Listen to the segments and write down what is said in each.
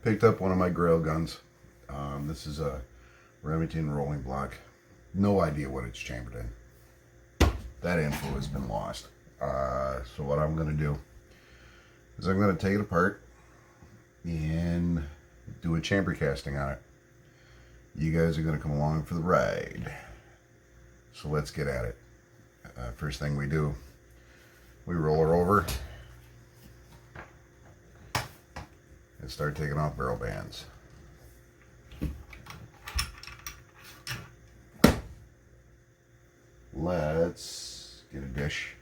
Picked up one of my grail guns. This is a Remington Rolling Block. No idea what it's chambered in. That info has been lost. So what I'm going to do is I'm going to take it apart and do a chamber casting on it. You guys are going to come along for the ride. So let's get at it. First thing we do, we roll her over and start taking off barrel bands. Let's get a dish.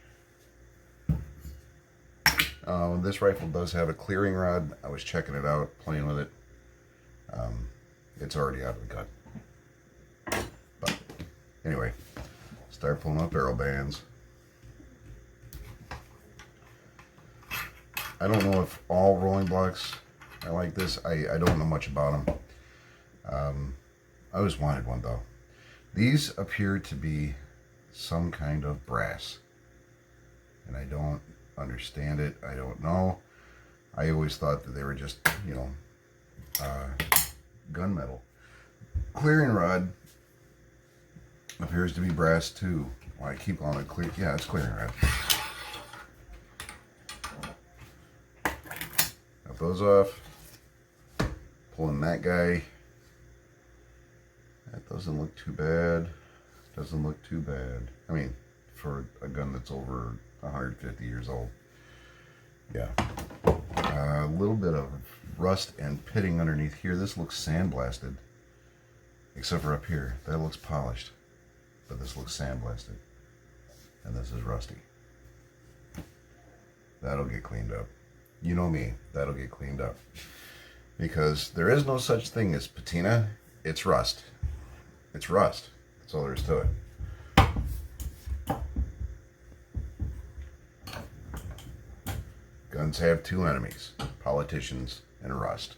This rifle does have a clearing rod. I was checking it out, playing with it. It's already out of the gun. But anyway, start pulling up barrel bands. I don't know if all rolling blocks are like this. I don't know much about them. I always wanted one though. These appear to be some kind of brass, and I don't understand it. I don't know. I always thought that they were just, gunmetal. Clearing rod appears to be brass too. Well, I keep calling it clear. Yeah, it's clearing rod. Got those off. Pulling that guy. That doesn't look too bad. Doesn't look too bad. I mean, for a gun that's over 150 years old. Yeah. A little bit of rust and pitting underneath here. This looks sandblasted. Except for up here. That looks polished. But this looks sandblasted. And this is rusty. That'll get cleaned up. You know me. That'll get cleaned up. Because there is no such thing as patina. It's rust. It's rust. That's all there is to it. Guns have two enemies, politicians and rust.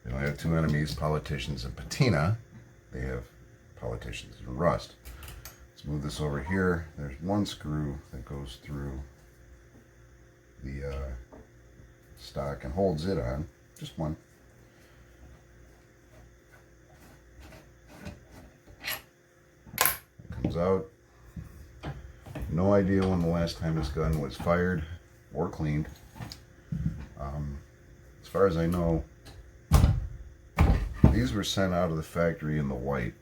They don't have two enemies, politicians and patina. They have politicians and rust. Let's move this over here. There's one screw that goes through the stock and holds it on. Just one. Comes out. No idea when the last time this gun was fired or cleaned. As far as I know, these were sent out of the factory in the white.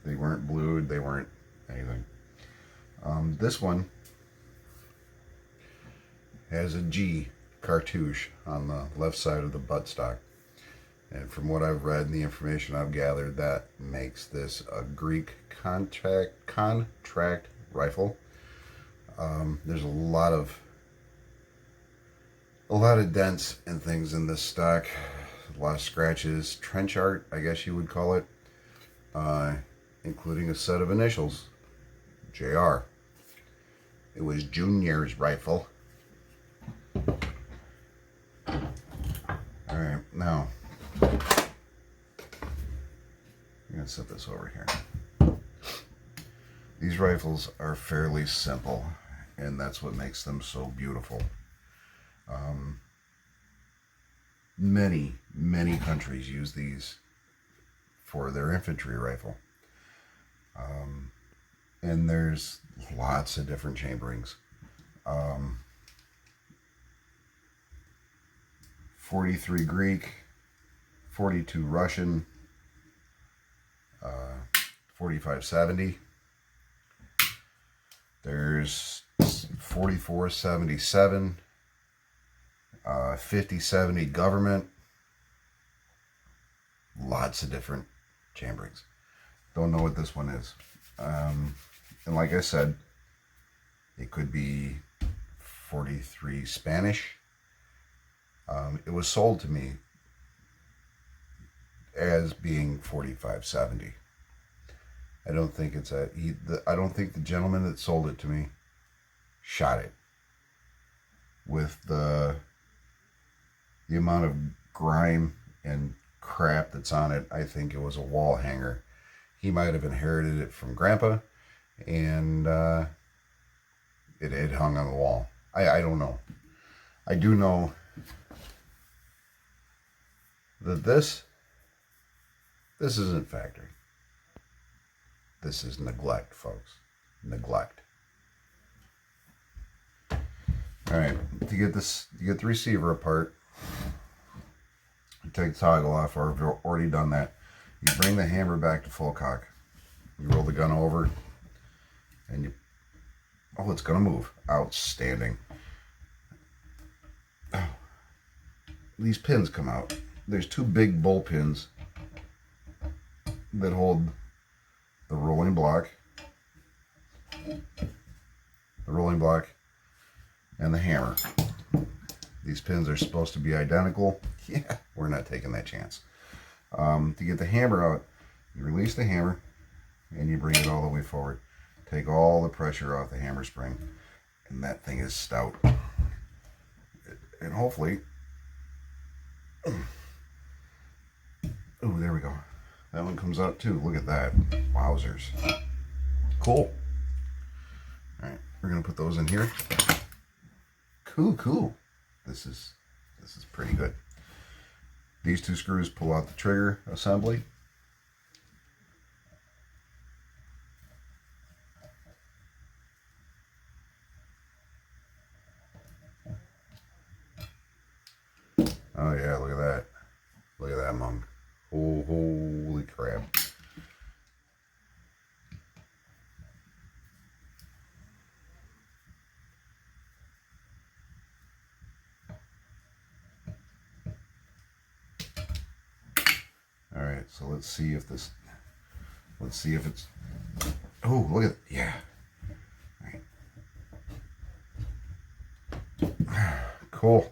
They weren't blued, they weren't anything. This one has a G cartouche on the left side of the buttstock. And from what I've read and the information I've gathered, that makes this a Greek contract rifle. There's a lot of dents and things in this stock, a lot of scratches, trench art, I guess you would call it, including a set of initials, JR. It was Junior's rifle. Alright, now, I'm going to set this over here. These rifles are fairly simple, and that's what makes them so beautiful. Many countries use these for their infantry rifle. And there's lots of different chamberings. 43 Greek, 42 Russian, 4570. There's 4477. 5070 government. Lots of different chamberings. Don't know what this one is. And like I said, it could be 43 Spanish. It was sold to me as being 4570. I don't think it's I don't think the gentleman that sold it to me shot it. With the amount of grime and crap that's on it, I think it was a wall hanger. He might have inherited it from Grandpa, and it hung on the wall. I don't know. I do know that this isn't factory. This is neglect, folks. Neglect. All right, to get the receiver apart, you take the toggle off, or if you've already done that, you bring the hammer back to full cock. You roll the gun over, and you, oh, it's gonna move. Outstanding. Oh, these pins come out. There's two big bull pins that hold the rolling block, and the hammer. These pins are supposed to be identical. Yeah, we're not taking that chance. To get the hammer out, you release the hammer and you bring it all the way forward. Take all the pressure off the hammer spring, and that thing is stout. And hopefully, oh, there we go. That one comes out too. Look at that. Wowzers. Cool. All right, we're gonna put those in here. Cool. This is pretty good. These two screws pull out the trigger assembly. Oh yeah, look at that. Look at that monk. Oh, holy crap. All right, so let's see if it's, oh, look at it. Yeah. All right. Cool.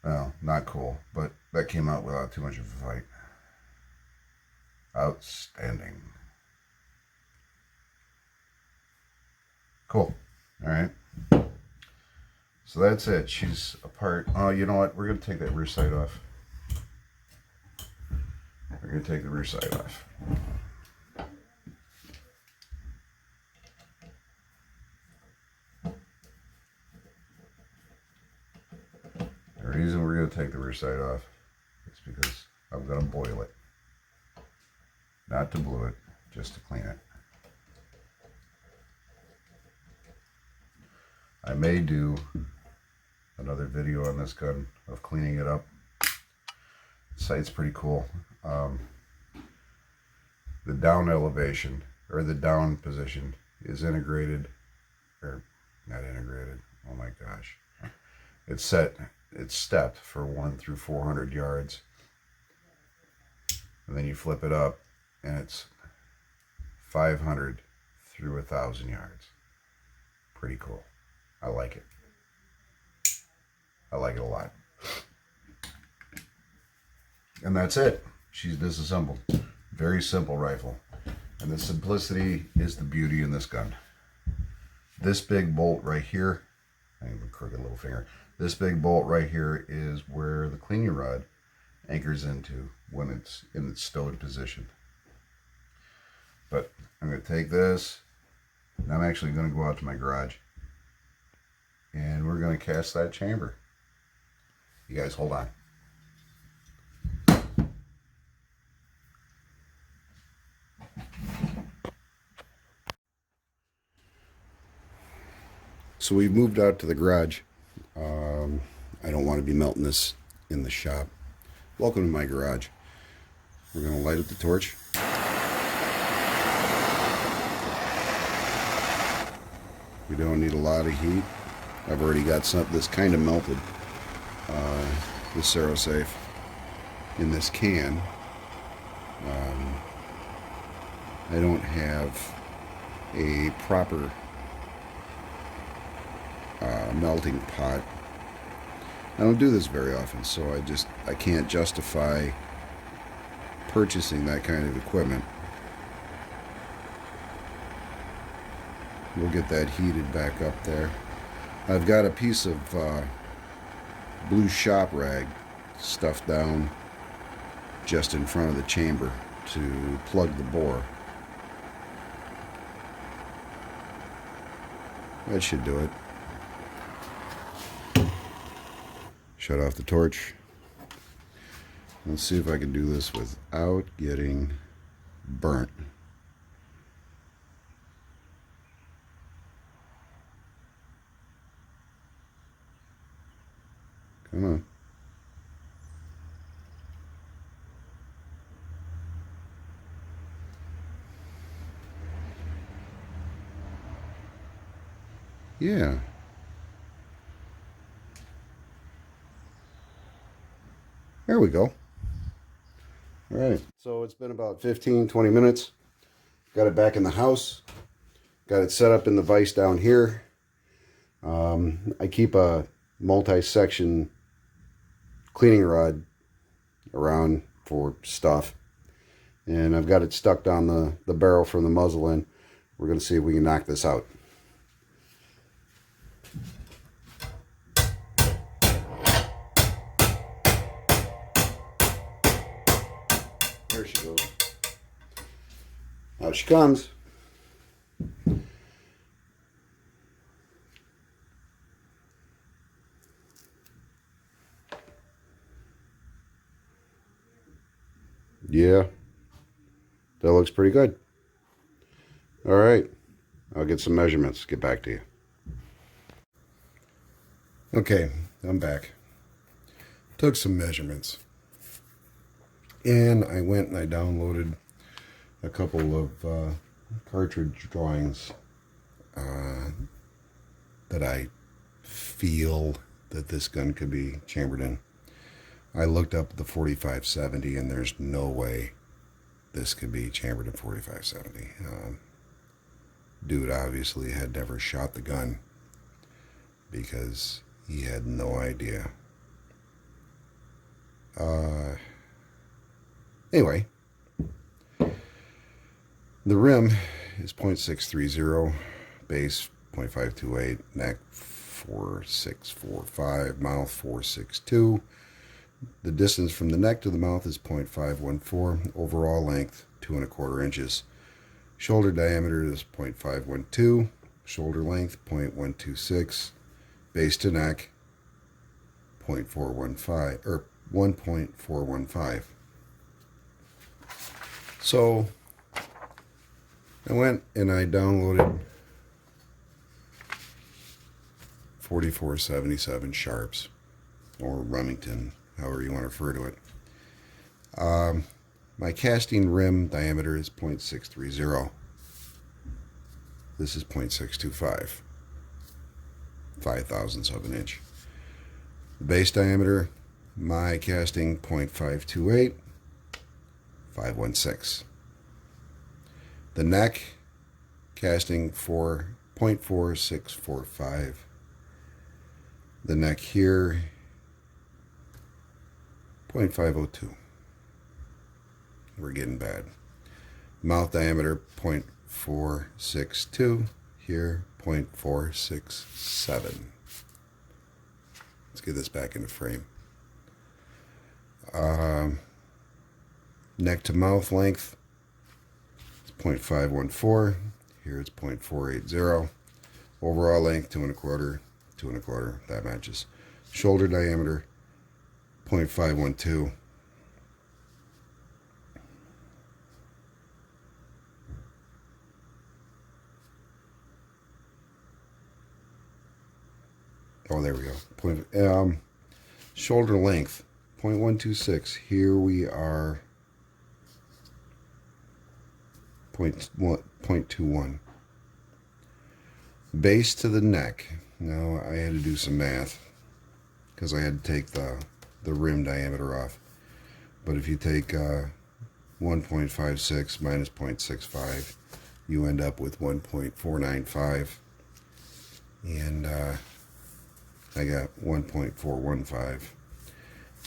Well, not cool, but that came out without too much of a fight. Outstanding. Cool. All right. So that's it. She's apart. Oh, you know what? We're going to take that rear side off. We're going to take the rear side off. The reason we're going to take the rear side off is because I'm going to boil it. Not to blue it, just to clean it. I may do another video on this gun of cleaning it up. The sight's pretty cool. The down elevation, or the down position, is integrated, or not integrated, oh my gosh. It's stepped for 1 through 400 yards. And then you flip it up, and it's 500 through 1,000 yards. Pretty cool. I like it. I like it a lot. And that's it. She's disassembled. Very simple rifle. And the simplicity is the beauty in this gun. This big bolt right here, I have a crooked little finger. This big bolt right here is where the cleaning rod anchors into when it's in its stowed position. But I'm going to take this, and I'm actually going to go out to my garage, and we're going to cast that chamber. You guys hold on. So we've moved out to the garage. I don't want to be melting this in the shop. Welcome to my garage. We're going to light up the torch. We don't need a lot of heat. I've already got this kind of melted. The Cerosafe in this can. I don't have a proper melting pot. I don't do this very often, so I can't justify purchasing that kind of equipment. We'll get that heated back up there. I've got a piece of blue shop rag stuffed down just in front of the chamber to plug the bore. That should do it. Shut off the torch. Let's see if I can do this without getting burnt. Come on. Yeah. There we go. All right. So it's been about 15-20 minutes. Got it back in the house. Got it set up in the vise down here. I keep a multi-section cleaning rod around for stuff. And I've got it stuck down the barrel from the muzzle in. We're going to see if we can knock this out. There she goes. Out she comes. Yeah, that looks pretty good. All right, I'll get some measurements, get back to you. Okay, I'm back. Took some measurements. And I went and I downloaded a couple of cartridge drawings that I feel that this gun could be chambered in. I looked up the 4570 and there's no way this could be chambered in 4570. Dude obviously had never shot the gun because he had no idea. Anyway, the rim is .630, base .528, neck 4645, mouth 462. The distance from the neck to the mouth is .514. Overall length 2 1/4 inches. Shoulder diameter is .512. Shoulder length .126. Base to neck 0.415 or 1.415. So I went and I downloaded 4477 sharps, or Remington, however you want to refer to it. My casting rim diameter is .630. This is .625, 5 thousandths of an inch. The base diameter, my casting .528, 516. The neck, casting for .4645. The neck here, .502. We're getting bad. Mouth diameter, .462. Here, .467. Let's get this back into frame. Neck to mouth length, it's .514. Here it's .480. Overall length, 2 1/4. 2 1/4. That matches. Shoulder diameter, .512. Oh, there we go. Shoulder length, .126. Here we are, .21. Base to the neck. Now I had to do some math because I had to take the rim diameter off. But if you take 1.56 minus 0.65, you end up with 1.495. And I got 1.415.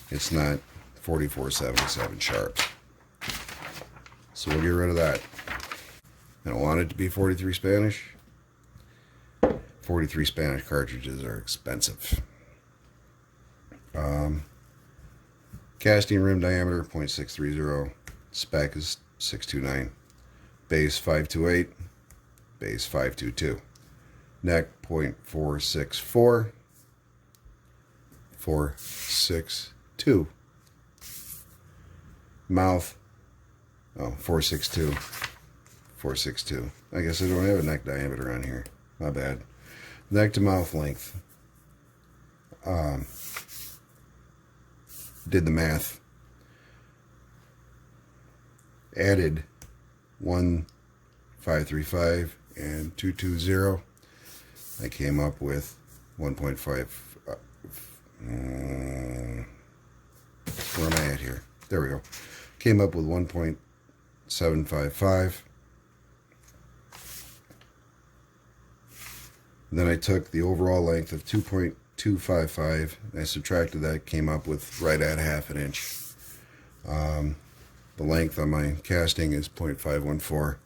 It's not 4477 sharps. So we'll get rid of that. I don't want it to be 43 Spanish. 43 Spanish cartridges are expensive. Casting rim diameter 0.630. Spec is 629. Base 528. Base 522. Neck 0.464. 462. Mouth, oh, 462. 462. I guess I don't have a neck diameter on here. My bad. Neck to mouth length. Did the math. Added 1535 and 220. I came up with 1.5. Where am I at here? There we go. Came up with 1.755. Then I took the overall length of 2.255. I subtracted that, came up with right at half an inch. The length on my casting is 0.514.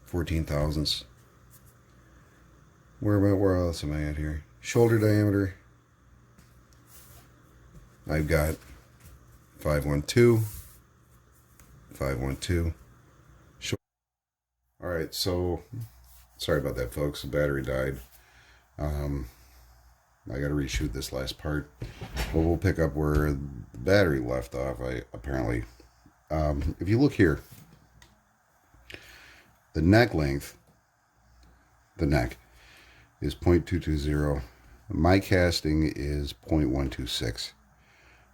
14 thousandths. Where else am I at here? Shoulder diameter. I've got 512. 512. Alright, so sorry about that, folks. The battery died. I gotta reshoot this last part. But we'll pick up where the battery left off. Apparently, if you look here, the neck length, the neck is 0.220. My casting is 0.126.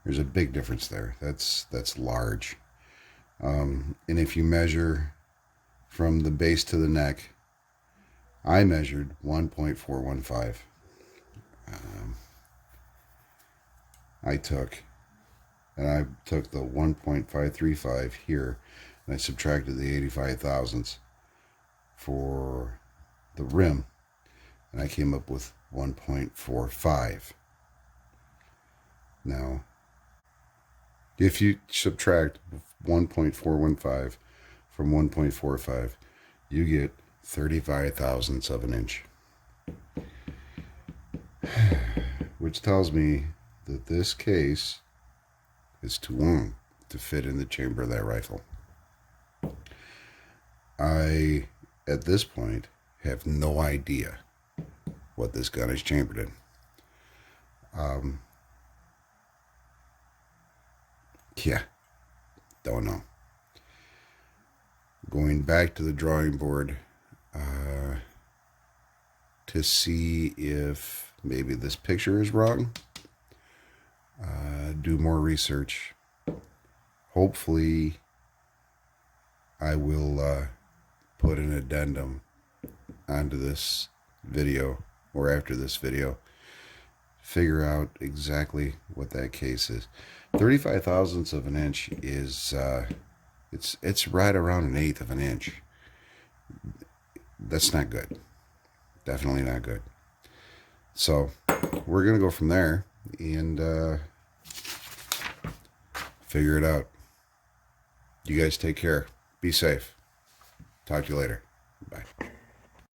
There's a big difference there. That's large. And if you measure from the base to the neck, I measured 1.415. I took the 1.535 here, and I subtracted the 85 thousandths for the rim, and I came up with 1.45. Now, if you subtract 1.415 from 1.45, you get 35 thousandths of an inch, which tells me that this case is too long to fit in the chamber of that rifle. I, at this point, have no idea what this gun is chambered in. Yeah, don't know. Going back to the drawing board to see if maybe this picture is wrong. Do more research. Hopefully I will put an addendum onto this video, or after this video, figure out exactly what that case is. 35 thousandths of an inch is it's right around an eighth of an inch. That's not good. Definitely not good. So we're gonna go from there and figure it out. You guys take care. Be safe. Talk to you later. Bye.